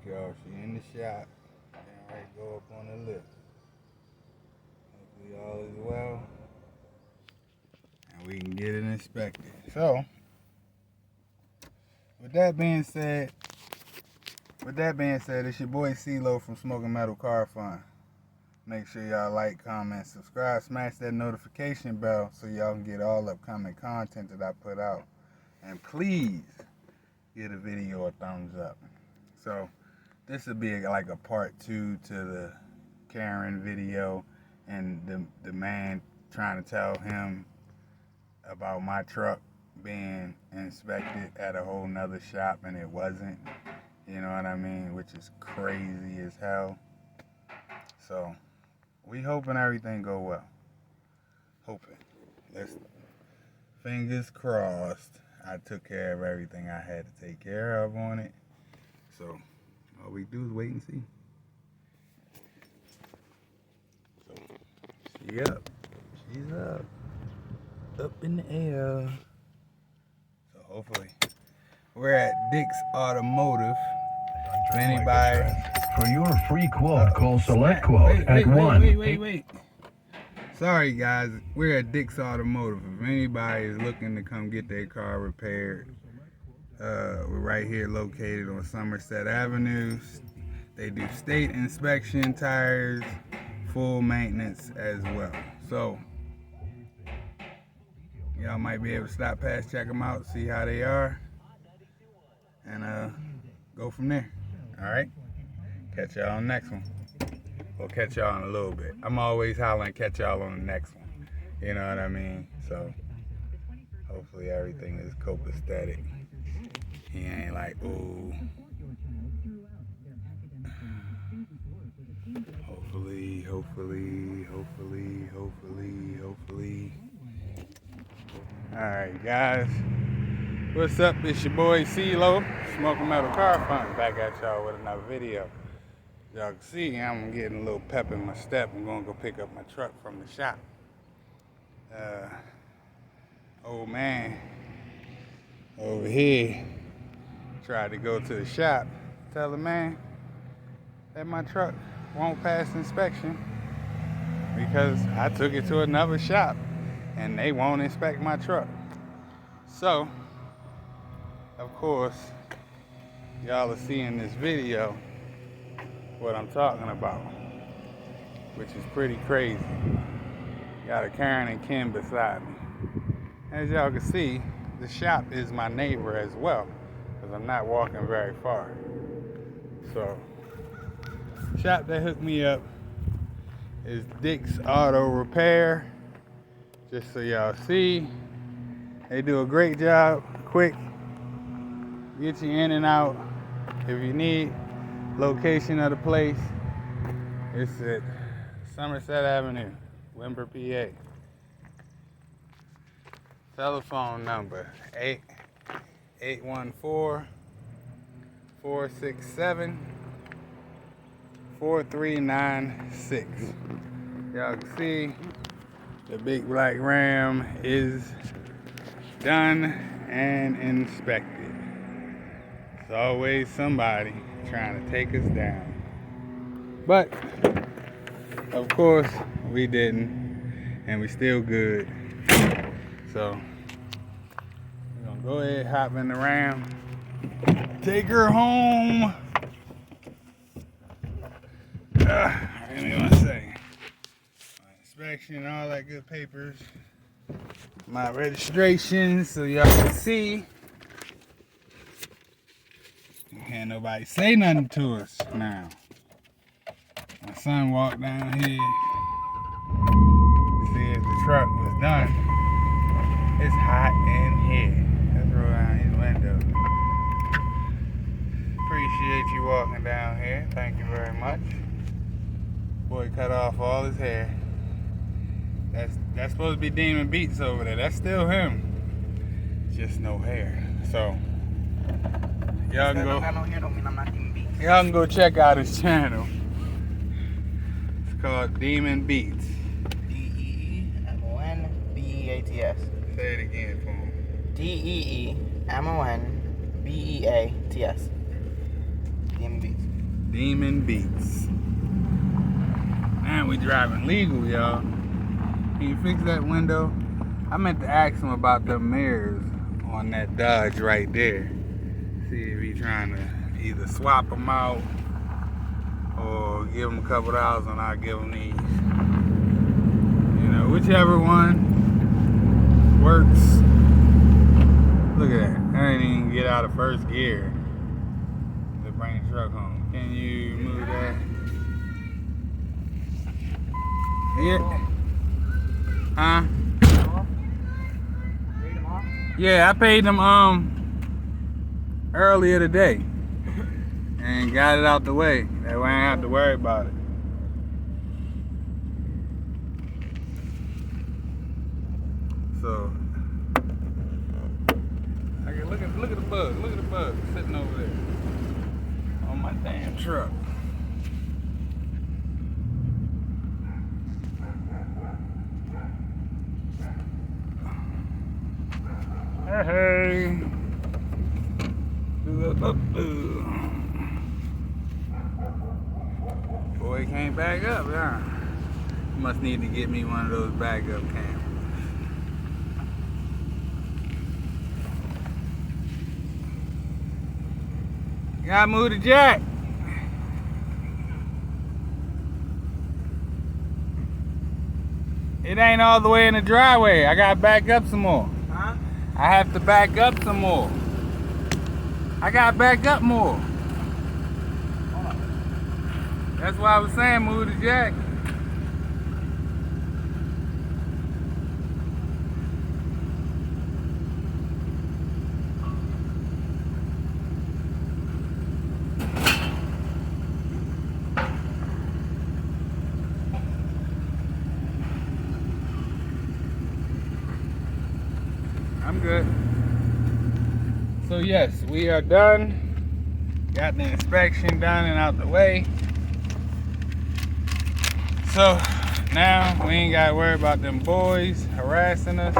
y'all. She in the shop. Getting ready to go up on the lift. Hopefully all is well. And we can get it inspected. So, with that being said, it's your boy CeeLo from Smoking Metal Car Fun. Make sure y'all like, comment, subscribe, smash that notification bell so y'all can get all upcoming content that I put out. And please give the video a thumbs up. So this will be like a part 2 to the Karen video and the man trying to tell him about my truck being inspected at a whole nother shop and it wasn't. You know what I mean? Which is crazy as hell. So we hoping everything go well. Hoping. Let's fingers crossed. I took care of everything I had to take care of on it. So all we do is wait and see. So she up. She's up. Up in the air. So hopefully. We're at Dick's Automotive. If anybody... For your free quote, call Select Quote at 1. Wait. Sorry guys, we're at Dick's Automotive. If anybody is looking to come get their car repaired, we're right here located on Somerset Avenue. They do state inspection, tires, full maintenance as well. So, y'all might be able to stop past, check them out, see how they are, and go from there. Alright? Catch y'all on the next one. We'll catch y'all in a little bit. I'm always hollering, catch y'all on the next one. You know what I mean? So, hopefully everything is copacetic. He ain't like, ooh. Hopefully. Alright, guys. What's up? It's your boy CeeLo, Smoking Metal Car Fun. Back at y'all with another video. Y'all can see I'm getting a little pep in my step. I'm gonna go pick up my truck from the shop. Old man over here tried to go to the shop. Tell the man that my truck won't pass inspection because I took it to another shop and they won't inspect my truck. So, of course, y'all are seeing this video what I'm talking about, which is pretty crazy. Got a Karen and Ken beside me. As y'all can see, the shop is my neighbor as well, because I'm not walking very far. So, shop that hooked me up is Dick's Auto Repair. Just so y'all see, they do a great job, quick, get you in and out. If you need location of the place, it's at Somerset Avenue, Wimber, PA. Telephone number 814-467-4396. Y'all can see the big black Ram is done and inspected. There's always somebody trying to take us down. But, of course, we didn't. And we still good. So, we're going to go ahead, hop in the Ram. Take her home. I didn't want to say. My inspection and all that good papers. My registration so y'all can see. Can't nobody say nothing to us now. My son walked down here to see if the truck was done. It's hot in here. Let's roll down his window. Appreciate you walking down here. Thank you very much. Boy cut off all his hair. That's supposed to be Demon Beats over there. That's still him. Just no hair. So y'all can go. Y'all can go check out his channel. It's called Demon Beats. DEEMONBEATS. Say it again for me. DEEMONBEATS. Demon Beats. Demon Beats. Man, we driving legal, y'all. Can you fix that window? I meant to ask him about the mirrors on that Dodge right there. See if he trying to either swap them out or give him a couple dollars and I'll give him these. You know, whichever one works. Look at that. I didn't even get out of first gear to bring the truck home. Can you move that? Yeah. Huh? Yeah, I paid them earlier today and got it out the way. That way I ain't have to worry about it. So I can look at the bug. Look at the bug sitting over there on my damn truck. Hey. Boy, he can't back up, huh? You must need to get me one of those backup cameras. You gotta move the jack. It ain't all the way in the driveway. I gotta back up some more. Huh? I have to back up some more. I gotta back up more. That's why I was saying move the jack. I'm good. So yes, we are done. Got the inspection done and out the way. So now we ain't gotta worry about them boys harassing us.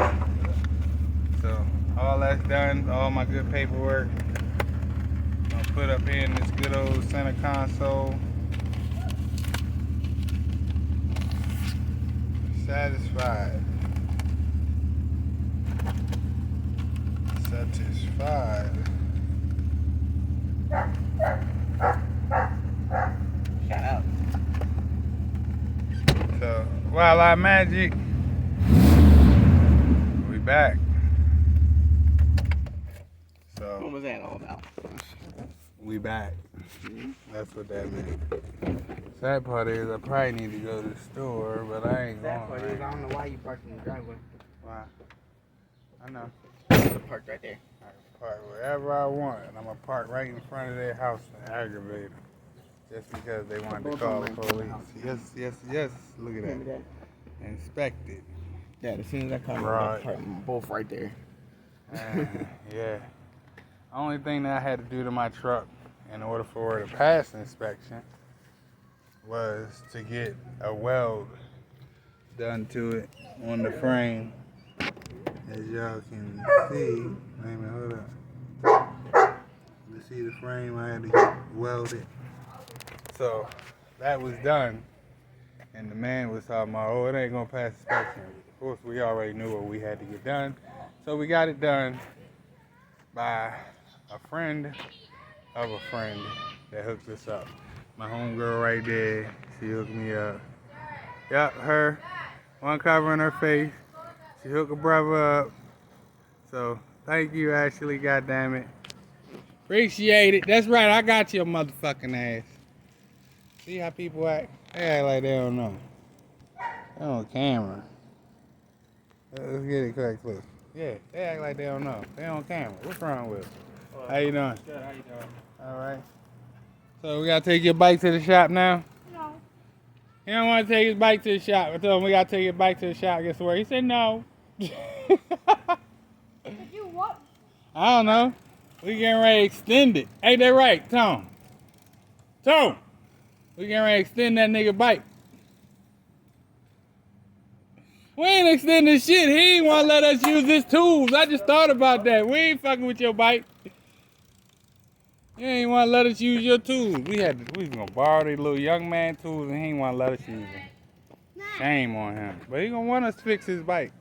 So all that's done, all my good paperwork. I'm gonna put up here in this good old center console. Satisfied. Satisfied. Shout out. So, Wildlife Magic, we back. What So, was that all about? we back. That's what that meant. Sad part is I probably need to go to the store, but I ain't That going. part is, I don't know why you parked in the driveway. Why? I know. The park right there. I can park wherever I want, and I'm gonna park right in front of their house and aggravate them. Just because they wanted to Both call of the them police. Yes, yes, yes. Look at Remember that. that? Inspect it. Yeah, as soon as I come, Right. I'm parking both right there. Yeah. Only thing that I had to do to my truck in order for it to pass inspection was to get a weld done to it on the frame. As y'all can see, wait a minute, hold up. You see the frame? I had to weld it. So that was done. And the man was talking about, oh, it ain't gonna pass inspection. Of course, we already knew what we had to get done. So we got it done by a friend of a friend that hooked us up. My homegirl right there, she hooked me up. Yep, her, one covering her face. She hooked a brother up. So thank you, Ashley, goddammit. Appreciate it. That's right, I got your motherfucking ass. See how people act? They act like they don't know. They on camera. Let's get it quick, close. Yeah, they act like they don't know. They on camera. What's wrong with them? How you doing? Good, how you doing? All right. So we gotta take your bike to the shop now? No. He don't want to take his bike to the shop. I told him we gotta take your bike to the shop. Guess what? He said no. Did you what? I don't know. We getting ready to extend it. Ain't that right, Tom? Tom! We getting ready to extend that nigga bike. We ain't extending shit. He ain't want to let us use his tools. I just thought about that. We ain't fucking with your bike. You ain't want to let us use your tools. We was gonna borrow the little young man tools, and he ain't want to let us use them. Shame on him. But he gonna want us to fix his bike.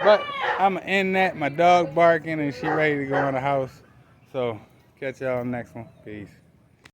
But I'ma end that. My dog barking, and she ready to go in the house. So catch y'all next one. Peace.